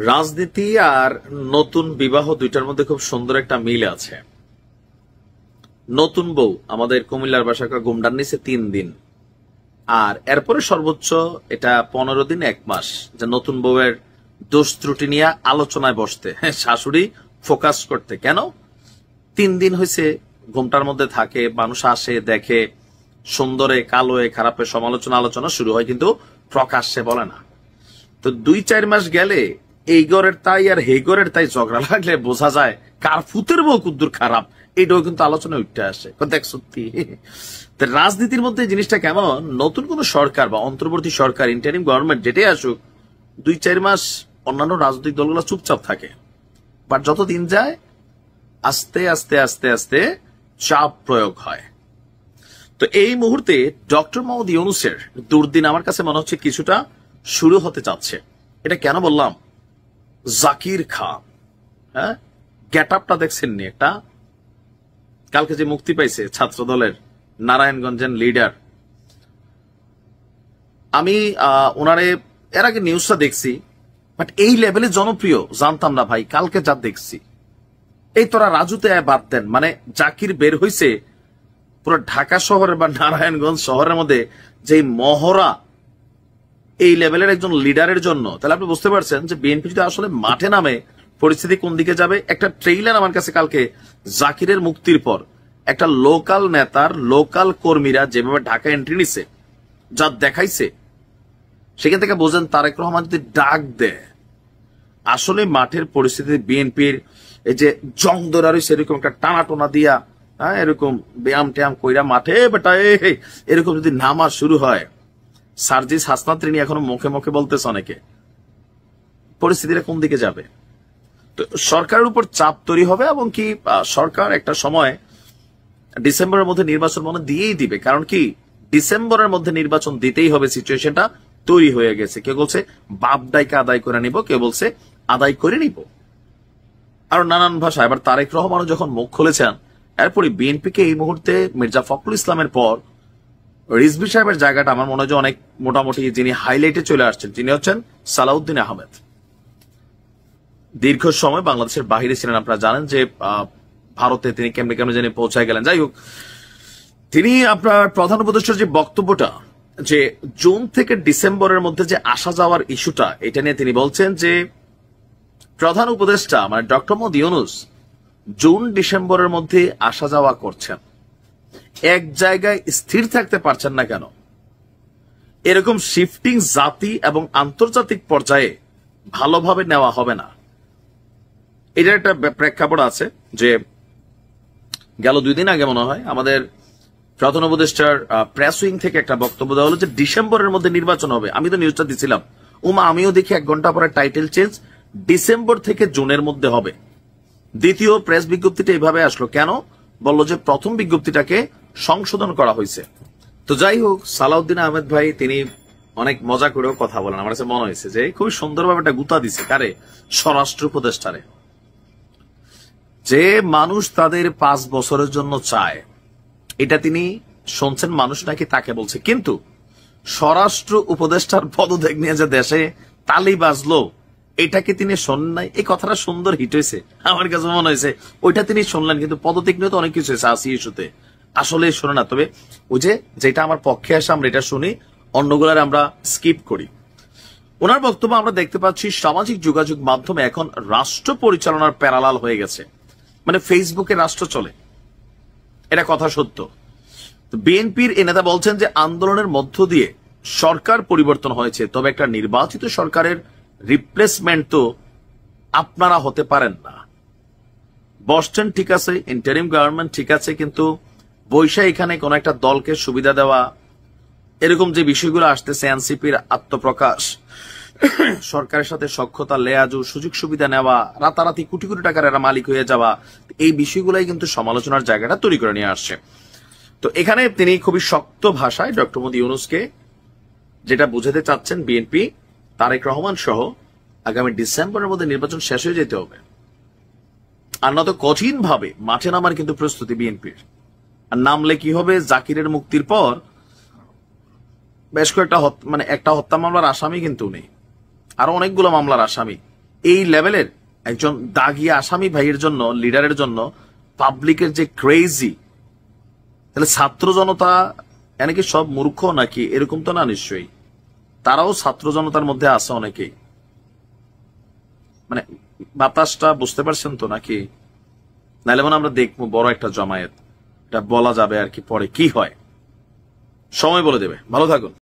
রাজনীতি আর নতুন বিবাহ দুইটার মধ্যে খুব সুন্দর একটা মিল আছে। নতুন বউ আমাদের কুমিল্লার বাসায় গুমডার নিচে 3 দিন, আর এরপরে সর্বোচ্চ এটা 15 দিন 1 মাস, যে নতুন বউয়ের দোষ ত্রুটি নিয়ে আলোচনায় বসতে, শাশুড়ি ফোকাস করতে। কেন 3 দিন হয়েছে ঘুমটার মধ্যে থাকে, মানুষ আসে দেখে, সুন্দরে কালোয় খারাপের সমালোচনা আলোচনা শুরু হয়, কিন্তু প্রকাশ্যে বলে না। তো 2-4 মাস গেলে এই ঘরের তাই আর এই ঘরের তাই ঝগড়া লাগলে বোঝা যায় কার ফুতের বউ কুদ্দুর খারাপ, এইটাও কিন্তু আলোচনায় উঠতে আসে। দেখ সত্যি রাজনীতির মধ্যে জিনিসটা কেমন, নতুন কোন সরকার বা অন্তর্বর্তী সরকার, ইন্টারিম গভর্নমেন্ট যেটাই আসুক, 2-4 মাস অন্যান্য রাজনৈতিক দলগুলো চুপচাপ থাকে, বাট যত দিন যায় আস্তে আস্তে আস্তে আস্তে চাপ প্রয়োগ হয়। তো এই মুহূর্তে ডক্টর মোহাম্মদ ইউনূসের দুর্দিন আমার কাছে মনে হচ্ছে কিছুটা শুরু হতে যাচ্ছে। এটা কেন বললাম, জাকির খান, হ্যাঁ, গেট আপটা দেখছেন নি একটা, কালকে যে মুক্তি পাইছে ছাত্র দলের নারায়ণগঞ্জের লিডার। আমি ওনারে এর আগে নিউজটা দেখছি, বাট এই লেভেলে জনপ্রিয় জানতাম না ভাই। কালকে যা দেখছি, এই তোরা রাজুতে বাদ দেন, মানে জাকির বের হইছে পুরো ঢাকা শহরের বা নারায়ণগঞ্জ শহরের মধ্যে যে মহড়া এই লেভেলের একজন লিডারের জন্য, তাহলে আপনি বুঝতে পারছেন যে বিএনপি যদি আসলে মাঠে নামে পরিস্থিতি কোন দিকে যাবে। একটা ট্রেইলার আমার কাছে কালকে জাকিরের মুক্তির পর একটা লোকাল নেতার লোকাল কর্মীরা যেভাবে ঢাকা এন্ট্রি নিছে, যা দেখাইছে, সেখান থেকে বোঝেন তারেক রহমান যদি ডাক দেয়, আসলে মাঠের পরিস্থিতি বিএনপির এই যে জং ধরা রয়েছে এরকম একটা টানা টোনা দিয়া, হ্যাঁ, এরকম ব্যায়াম ট্যায়াম কইরা মাঠে বেটা এরকম যদি নামা শুরু হয়, সার্জিস হাসনাত রিনি এখনো মুখে মুখে বলতেছে অনেকে, পরিস্থিতিটা কোন দিকে যাবে। তো সরকারের উপর চাপ তৈরি হবে, এবং কি সরকার একটা সময় ডিসেম্বরের মধ্যে নির্বাচন মনে দিয়েই দিবে। কারণ কি ডিসেম্বরের মধ্যে নির্বাচন দিতেই হবে, সিচুয়েশনটা তৈরি হয়ে গেছে। কেউ বলছে বাপ দায়কে আদায় করে নিব, কেউ বলছে আদায় করে নিব, আর নানান ভাষা। এবার তারেক রহমানও যখন মুখ খুলেছেন, এরপরে বিএনপিকে এই মুহূর্তে মির্জা ফখরুল ইসলামের পর রিজভী সাহেবের জায়গাটা আমার মনে হয় যে অনেক মোটামুটি যিনি হাইলাইটে চলে আসছেন, তিনি হচ্ছেন সালাউদ্দিন আহমেদ। দীর্ঘ সময় বাংলাদেশের বাহিরে ছিলেন, আপনারা জানেন যে ভারতে তিনি কেমনে কেমনে জেনে পৌঁছায় গেলেন। যাই হোক, তিনি আপনার প্রধান উপদেষ্টার যে বক্তব্যটা, যে জুন থেকে ডিসেম্বরের মধ্যে যে আসা যাওয়ার ইস্যুটা, এটা নিয়ে তিনি বলছেন যে প্রধান উপদেষ্টা মানে ডক্টর মোহাম্মদ ইউনূস জুন ডিসেম্বরের মধ্যে আসা যাওয়া করছেন, এক জায়গায় স্থির থাকতে পারছেন না কেন? এরকম শিফটিং জাতি এবং আন্তর্জাতিক পর্যায়ে ভালোভাবে নেওয়া হবে না। এটার একটা প্রেক্ষাপট আছে যে গেল 2 দিন আগে মনে হয় আমাদের প্রধান উপদেষ্টার প্রেস উইং থেকে একটা বক্তব্য দেওয়া হলো যে ডিসেম্বরের মধ্যে নির্বাচন হবে। আমি তো নিউজটা দিছিলাম, আমিও দেখি 1 ঘন্টা পরে টাইটেল চেঞ্জ, ডিসেম্বর থেকে জুনের মধ্যে হবে। দ্বিতীয় প্রেস বিজ্ঞপ্তিটা এইভাবে আসলো কেন? বললো যে প্রথম বিজ্ঞপ্তিটাকে সংশোধন করা হয়েছে। তো যাই হোক, সালাউদ্দিন আহমেদ ভাই তিনি অনেক মজা করেও কথা বলেন। আমার কাছে মনে হয়েছে যে খুবই সুন্দরভাবে একটা গুতা দিছে কারে, স্বরাষ্ট্র উপদেষ্টারে। যে মানুষ তাদের 5 বছরের জন্য চায়, এটা তিনি শুনছেন মানুষ নাকি তাকে বলছে, কিন্তু স্বরাষ্ট্র উপদেষ্টার পদত্যাগ নিয়ে যে দেশে তালি বাজলো, এটাকে তিনি শোনেন নাই। এই কথাটা সুন্দর হিট হয়েছে, আমার কাছে মনে হয়েছে ওইটা তিনি শুনলেন, কিন্তু পদত্যাগ নিয়ে তো অনেক কিছু হয়েছে আসি ইস্যুতে, আসলে শোনে না। তবে ওই যে যেটা আমার পক্ষে আসে আমরা এটা শুনি, অন্যগুলার আমরা স্কিপ করি। ওনার বক্তব্য আমরা দেখতে পাচ্ছি সামাজিক যোগাযোগ মাধ্যমে এখন রাষ্ট্র পরিচালনার প্যারালাল হয়ে গেছে, মানে ফেসবুকে রাষ্ট্র চলে, এটা কথা সত্য। বিএনপির এই নেতা বলছেন যে আন্দোলনের মধ্য দিয়ে সরকার পরিবর্তন হয়েছে, তবে একটা নির্বাচিত সরকারের রিপ্লেসমেন্ট তো আপনারা হতে পারেন না। বসছেন ঠিক আছে, ইন্টারিম গভর্নমেন্ট ঠিক আছে, কিন্তু বৈশা এখানে কোন একটা দলকে সুবিধা দেওয়া, এরকম যে বিষয়গুলো আসতেছে, এনসিপির আত্মপ্রকাশ, সরকারের সাথে সখ্যতা, লেয়াজু, সুযোগ সুবিধা নেওয়া, রাতারাতি কোটি কোটি টাকার এরা মালিক হয়ে যাওয়া, এই বিষয়গুলাই কিন্তু সমালোচনার জায়গাটা তৈরি করে নিয়ে আসছে। তো এখানে তিনি খুবই শক্ত ভাষায় ডক্টর মোহাম্মদ ইউনূসকে যেটা বুঝাতে চাচ্ছেন, বিএনপি তারেক রহমান সহ আগামী ডিসেম্বরের মধ্যে নির্বাচন শেষ হয়ে যেতে হবে, আর নয়তো কঠিন ভাবে মাঠে নামার কিন্তু প্রস্তুতি বিএনপির। আর নামলে কি হবে, জাকিরের মুক্তির পর বেশ কয়েকটা মানে একটা হত্যা মামলার আসামি কিন্তু নেই, আরো অনেকগুলো মামলার আসামি, এই লেভেলের একজন দাগি আসামি ভাইয়ের জন্য, লিডারের জন্য পাবলিকের যে ক্রেজি, তাহলে ছাত্র জনতা কি সব মূর্খ নাকি? এরকম তো না নিশ্চয়ই, তারাও ছাত্র জনতার মধ্যে আছে অনেকেই। মানে বাতাসটা বুঝতে পারছেন তো নাকি? নাহলে মানে আমরা দেখবো বড় একটা জমায়েত, এটা বলা যাবে আর কি পরে কি হয়, সময় বলে দেবে। ভালো থাকুন।